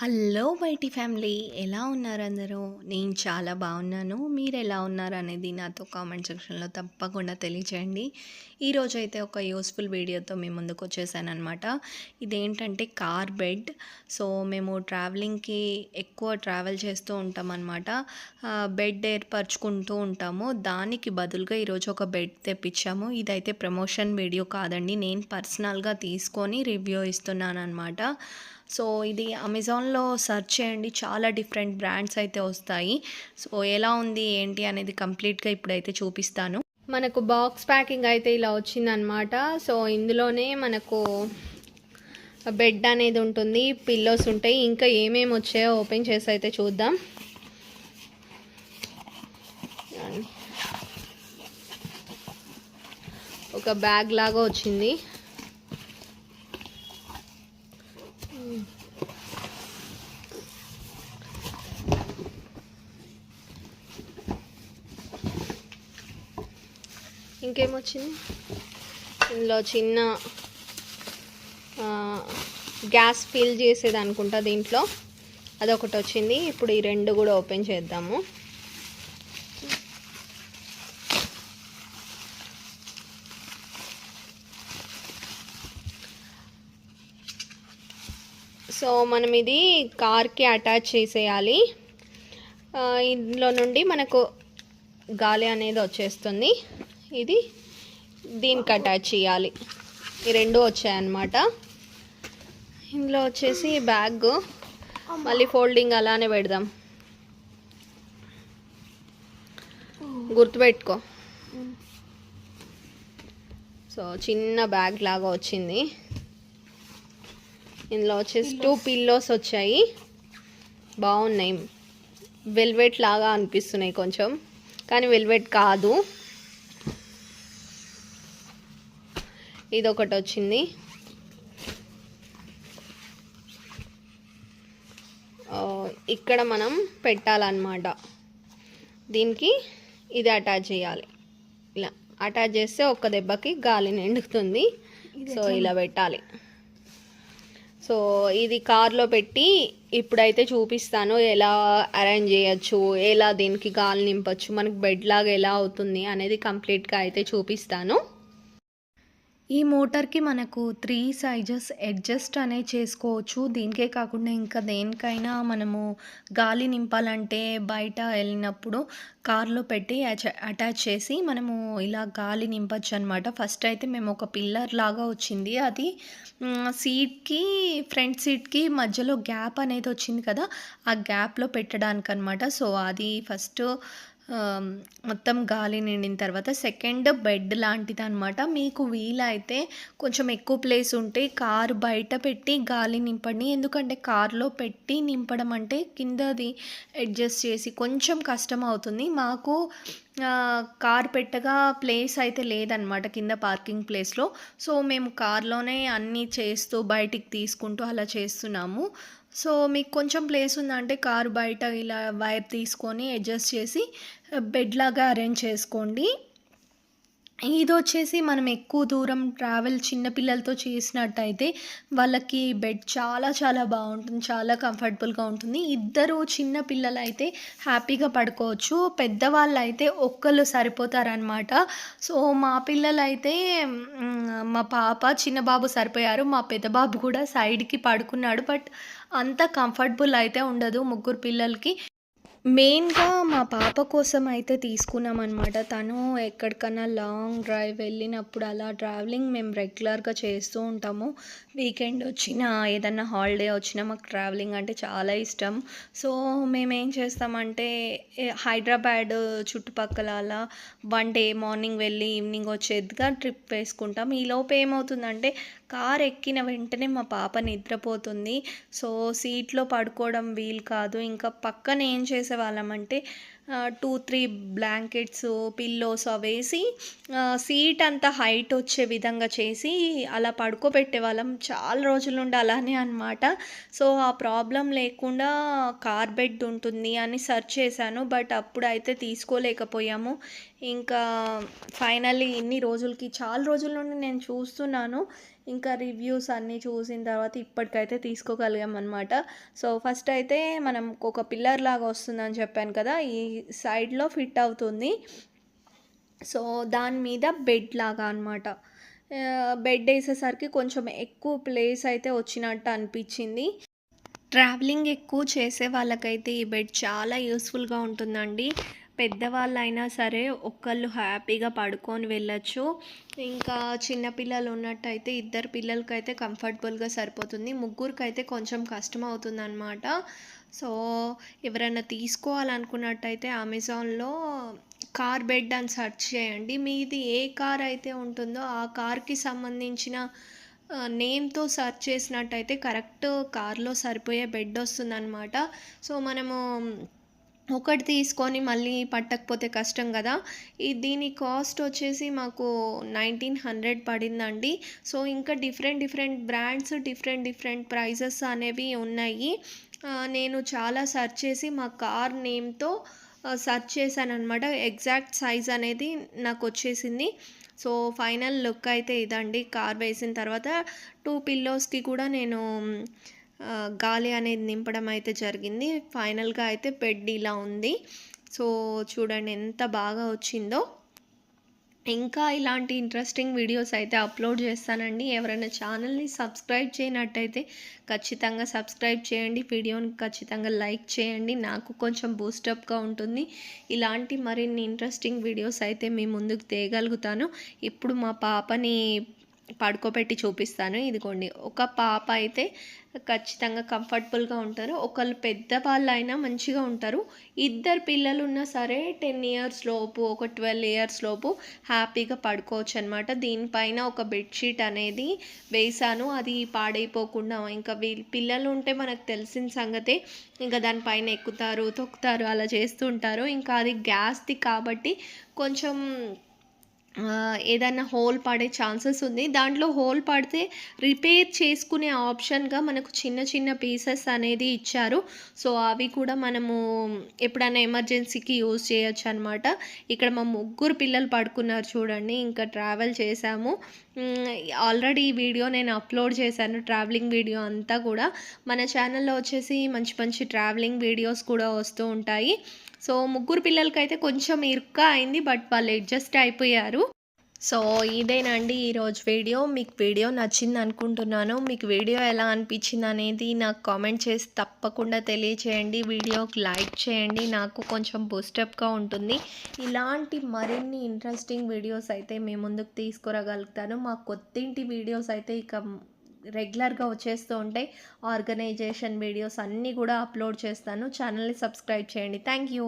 Hello YT family, ఎలా ఉన్నారు అందరూ? నేను చాలా బాగున్నాను. మీరు ఎలా ఉన్నారు అనేది నాతో కామెంట్ సెక్షన్లో తప్పకుండా తెలియచేయండి. ఈరోజైతే ఒక యూస్ఫుల్ వీడియోతో మీ ముందుకు వచ్చేసానమాట. ఇదేంటంటే కార్ బెడ్. సో మేము ట్రావెలింగ్కి ఎక్కువ ట్రావెల్ చేస్తూ ఉంటామన్నమాట. బెడ్ ఏర్పరచుకుంటూ ఉంటాము. దానికి బదులుగా ఈరోజు ఒక బెడ్ తెప్పించాము. ఇదైతే ప్రమోషన్ వీడియో కాదండి, నేను పర్సనల్గా తీసుకొని రివ్యూ ఇస్తున్నాను అనమాట. సో ఇది అమెజాన్లో సెర్చ్ చేయండి, చాలా డిఫరెంట్ బ్రాండ్స్ అయితే వస్తాయి. సో ఎలా ఉంది ఏంటి అనేది కంప్లీట్గా ఇప్పుడైతే చూపిస్తాను. మనకు బాక్స్ ప్యాకింగ్ అయితే ఇలా వచ్చిందనమాట. సో ఇందులోనే మనకు బెడ్ అనేది ఉంటుంది, పిల్లోస్ ఉంటాయి, ఇంకా ఏమేమి వచ్చాయో ఓపెన్ చేసి అయితే చూద్దాం. ఒక బ్యాగ్ లాగా వచ్చింది. ఇంకేమొచ్చింది, ఇందులో చిన్న గ్యాస్ ఫిల్ చేసేది అనుకుంటా, దీంట్లో అదొకటి వచ్చింది. ఇప్పుడు ఈ రెండు కూడా ఓపెన్ చేద్దాము. సో మనం ఇది కార్కి అటాచ్ చేసేయాలి. ఇందులో నుండి మనకు గాలి అనేది వచ్చేస్తుంది. ఇది దీనికి అటాచ్ చేయాలి. ఈ రెండు వచ్చాయన్నమాట. ఇందులో వచ్చేసి బ్యాగ్ మళ్ళీ ఫోల్డింగ్ అలానే పెడదాం, గుర్తుపెట్టుకో. సో చిన్న బ్యాగ్ లాగా వచ్చింది. ఇందులో వచ్చేసి 2 పిల్లోస్ వచ్చాయి, బాగున్నాయి. వెల్వెట్ లాగా అనిపిస్తున్నాయి కొంచెం, కానీ వెల్వెట్ కాదు. ఇదొకటి వచ్చింది. ఇక్కడ మనం పెట్టాలన్నమాట. దీనికి ఇది అటాచ్ చేయాలి. ఇలా అటాచ్ చేస్తే ఒక్క దెబ్బకి గాలి నిండుతుంది. సో ఇలా పెట్టాలి. సో ఇది కార్లో పెట్టి ఇప్పుడైతే చూపిస్తాను ఎలా అరేంజ్ చేయొచ్చు, ఎలా దీనికి గాలి నింపచ్చు, మనకు బెడ్ లాగా ఎలా అవుతుంది అనేది కంప్లీట్గా అయితే చూపిస్తాను. ఈ మోటార్కి మనకు 3 సైజెస్ అడ్జస్ట్ అనేది చేసుకోవచ్చు. దీనికే కాకుండా ఇంకా దేనికైనా మనము గాలి నింపాలంటే బయట వెళ్ళినప్పుడు కార్లో పెట్టి అటాచ్ చేసి మనము ఇలా గాలి నింపచ్చు అనమాట. ఫస్ట్ అయితే మేము ఒక పిల్లర్ లాగా వచ్చింది, అది సీట్కి ఫ్రంట్ సీట్కి మధ్యలో గ్యాప్ అనేది వచ్చింది కదా, ఆ గ్యాప్లో పెట్టడానికి అనమాట. సో అది ఫస్ట్ మొత్తం గాలి నిండిన తర్వాత సెకండ్ బెడ్ లాంటిది అనమాట. మీకు వీలైతే కొంచెం ఎక్కువ ప్లేస్ ఉంటే కారు బయట పెట్టి గాలి నింపండి. ఎందుకంటే కార్లో పెట్టి నింపడం అంటే కిందది అడ్జస్ట్ చేసి కొంచెం కష్టం అవుతుంది. మాకు కార్ పెట్టగా ప్లేస్ అయితే లేదనమాట కింద పార్కింగ్ ప్లేస్లో. సో మేము కార్లోనే అన్నీ చేస్తూ బయటికి తీసుకుంటూ అలా చేస్తున్నాము. సో మీకు కొంచెం ప్లేస్ ఉందంటే కారు బయట ఇలా వైర్ తీసుకొని అడ్జస్ట్ చేసి బెడ్ లాగా అరేంజ్ చేసుకోండి. ఇది వచ్చేసి మనం ఎక్కువ దూరం ట్రావెల్ చిన్నపిల్లలతో చేసినట్టయితే వాళ్ళకి బెడ్ చాలా చాలా బాగుంటుంది, చాలా కంఫర్టబుల్గా ఉంటుంది. ఇద్దరు చిన్న పిల్లలు అయితే హ్యాపీగా పడుకోవచ్చు, పెద్దవాళ్ళు అయితే ఒక్కళ్ళు సరిపోతారనమాట. సో మా పిల్లలు అయితే మా పాప చిన్న బాబు సరిపోయారు, మా పెద్ద బాబు కూడా సైడ్కి పడుకున్నాడు. బట్ అంత కంఫర్టబుల్ అయితే ఉండదు ముగ్గురు పిల్లలకి. మెయిన్గా మా పాప కోసం అయితే తీసుకున్నామన్నమాట. తను ఎక్కడికన్నా లాంగ్ డ్రైవ్ వెళ్ళినప్పుడు అలా ట్రావెలింగ్ మేము రెగ్యులర్గా చేస్తూ ఉంటాము. వీకెండ్ వచ్చినా ఏదన్నా హాలిడే వచ్చినా మాకు ట్రావెలింగ్ అంటే చాలా ఇష్టం. సో మేమేం చేస్తామంటే హైదరాబాద్ చుట్టుపక్కల అలా 1 డే మార్నింగ్ వెళ్ళి ఈవినింగ్ వచ్చేదిగా ట్రిప్ వేసుకుంటాం. ఈలోపు ఏమవుతుందంటే కార్ ఎక్కిన వెంటనే మా పాప నిద్రపోతుంది. సో సీట్లో పడుకోవడం వీలు కాదు. ఇంకా పక్కన ఏం చేసేవాళ్ళమంటే 2-3 బ్లాంకెట్స్, పిల్లోస్ అవేసి సీట్ అంత హైట్ వచ్చే విధంగా చేసి అలా పడుకోబెట్టేవాళ్ళం. చాలా రోజుల నుండి అలానే అనమాట. సో, ఆ ప్రాబ్లం లేకుండా కార్ బెడ్ ఉంటుంది అని సెర్చ్ చేశాను. బట్ అప్పుడైతే తీసుకోలేకపోయాము. ఇంకా ఫైనల్లీ ఇన్ని రోజులకి చాలా రోజుల నుండి నేను చూస్తున్నాను. ఇంకా రివ్యూస్ అన్నీ చూసిన తర్వాత ఇప్పటికైతే తీసుకోగలిగామనమాట. సో, ఫస్ట్ అయితే మనం ఒక పిల్లర్ లాగా వస్తుందని చెప్పాను కదా! ఈ సైడ్‌లో ఫిట్ అవుతుంది. సో, దాని మీద బెడ్ లాగా అనమాట. బెడ్ ఏసేసరికి కొంచెం ఎక్కువ ప్లేస్ అయితే వచ్చినట్టు అనిపిచ్చింది. ట్రావెలింగ్ ఎక్కువ చేసే వాళ్ళకైతే ఈ బెడ్ చాలా యూస్‌ఫుల్‌గా ఉంటుందండి. పెద్దవాళ్ళైనా సరే ఒకళ్ళు హ్యాపీగా పడుకొని వెళ్ళొచ్చు. ఇంకా చిన్న పిల్లలు ఉన్నట్టయితే ఇద్దరు పిల్లలకైతే కంఫర్టబుల్‌గా సరిపోతుంది. ముగ్గురికైతే కొంచెం కష్టమవుతుందనమాట. సో, ఎవరైనా తీసుకోవాలనుకున్నట్టయితే అమెజాన్‌లో కార్ బెడ్ అని సెర్చ్ చేయండి. మీది ఏ కార్ అయితే ఉంటుందో ఆ కార్‌కి సంబంధించిన నేమ్‌తో సెర్చ్ చేసినట్టయితే కరెక్ట్ కార్‌లో సరిపోయే బెడ్ వస్తుందనమాట. సో, మనము ఒకటి తీసుకొని మళ్ళీ పట్టకపోతే కష్టం కదా! దీని కాస్ట్ వచ్చేసి మాకు 1900 పడిందండి. సో, ఇంకా డిఫరెంట్ బ్రాండ్స్, డిఫరెంట్ ప్రైజెస్ అనేవి ఉన్నాయి. నేను చాలా సెర్చ్ చేసి మా కార్ నేమ్‌తో సెర్చ్ చేశాననమాట. ఎగ్జాక్ట్ సైజ్ అనేది నాకొచ్చేసింది. సో, ఫైనల్ లుక్ అయితే ఇదండి. కార్ వేసిన తర్వాత 2 పిల్లోస్‌కి కూడా నేను గాలి అనేది నింపడం అయితే జరిగింది. ఫైనల్‌గా అయితే బెడ్ ఇలా ఉంది. సో, చూడండి ఎంత బాగా వచ్చిందో. ఇంకా ఇలాంటి ఇంట్రెస్టింగ్ వీడియోస్ అయితే అప్లోడ్ చేస్తానండి. ఎవరైనా ఛానల్‌ని సబ్స్క్రైబ్ చేయనట్టయితే ఖచ్చితంగా సబ్స్క్రైబ్ చేయండి. వీడియోని ఖచ్చితంగా లైక్ చేయండి. నాకు కొంచెం బూస్టప్‌గా ఉంటుంది. ఇలాంటి మరిన్ని ఇంట్రెస్టింగ్ వీడియోస్ అయితే మీ ముందుకు తేగలుగుతాను. ఇప్పుడు మా పాపని పడుకోబెట్టి చూపిస్తాను. ఇదిగోండి ఒక పాప అయితే ఖచ్చితంగా కంఫర్టబుల్‌గా ఉంటారు. ఒకళ్ళు పెద్దవాళ్ళైనా మంచిగా ఉంటారు. ఇద్దరు పిల్లలున్నా సరే 10 ఇయర్స్ లోపు, ఒక 12 ఇయర్స్ లోపు హ్యాపీగా పడుకోవచ్చనమాట. దీనిపైన ఒక బెడ్‌షీట్ అనేది వేశాను. అది పాడైపోకుండా ఇంకా పిల్లలు ఉంటే మనకు తెలిసిన సంగతే. ఇంకా దానిపైన ఎక్కుతారు, తొక్కుతారు అలా చేస్తూ ఉంటారు. ఇంకా అది గ్యాస్‌ది కాబట్టి కొంచెం ఏదైనా హోల్ పడే ఛాన్సెస్ ఉంది. దాంట్లో హోల్ పడితే రిపేర్ చేసుకునే ఆప్షన్‌గా మనకు చిన్న పీసెస్ అనేది ఇచ్చారు. సో, అవి కూడా మనము ఎప్పుడైనా ఎమర్జెన్సీకి యూజ్ చేయొచ్చనమాట. ఇక్కడ మా ముగ్గురు పిల్లలు పడుకున్నారు చూడండి. ఇంకా ట్రావెల్ చేశాము. ఆల్రెడీ ఈ వీడియో నేను అప్లోడ్ చేశాను. ట్రావెలింగ్ వీడియో అంతా కూడా. మన ఛానల్‌లో వచ్చేసి మంచి ట్రావెలింగ్ వీడియోస్ కూడా వస్తూ ఉంటాయి. సో, ముగ్గురు పిల్లలకైతే కొంచెం ఇరుగ్గా అయింది. బట్ వాళ్ళు అడ్జస్ట్ అయిపోయారు. సో, ఇదేనండి ఈరోజు వీడియో. మీకు వీడియో నచ్చిందనుకుంటున్నాను. మీకు వీడియో ఎలా అనిపించిందనేది నాకు కామెంట్ చేసి తప్పకుండా తెలియచేయండి. వీడియోకి లైక్ చేయండి. నాకు కొంచెం బూస్టప్‌గా ఉంటుంది. ఇలాంటి మరిన్ని ఇంట్రెస్టింగ్ వీడియోస్ అయితే మీ ముందుకు తీసుకురాగలుగుతాను. మా కొత్తింటి వీడియోస్ అయితే ఇక రెగ్యులర్‌గా వచ్చేస్తూ ఉంటాయి. ఆర్గనైజేషన్ వీడియోస్ అన్నీ కూడా అప్లోడ్ చేస్తాను. ఛానల్‌ని సబ్స్క్రైబ్ చేయండి. Thank you.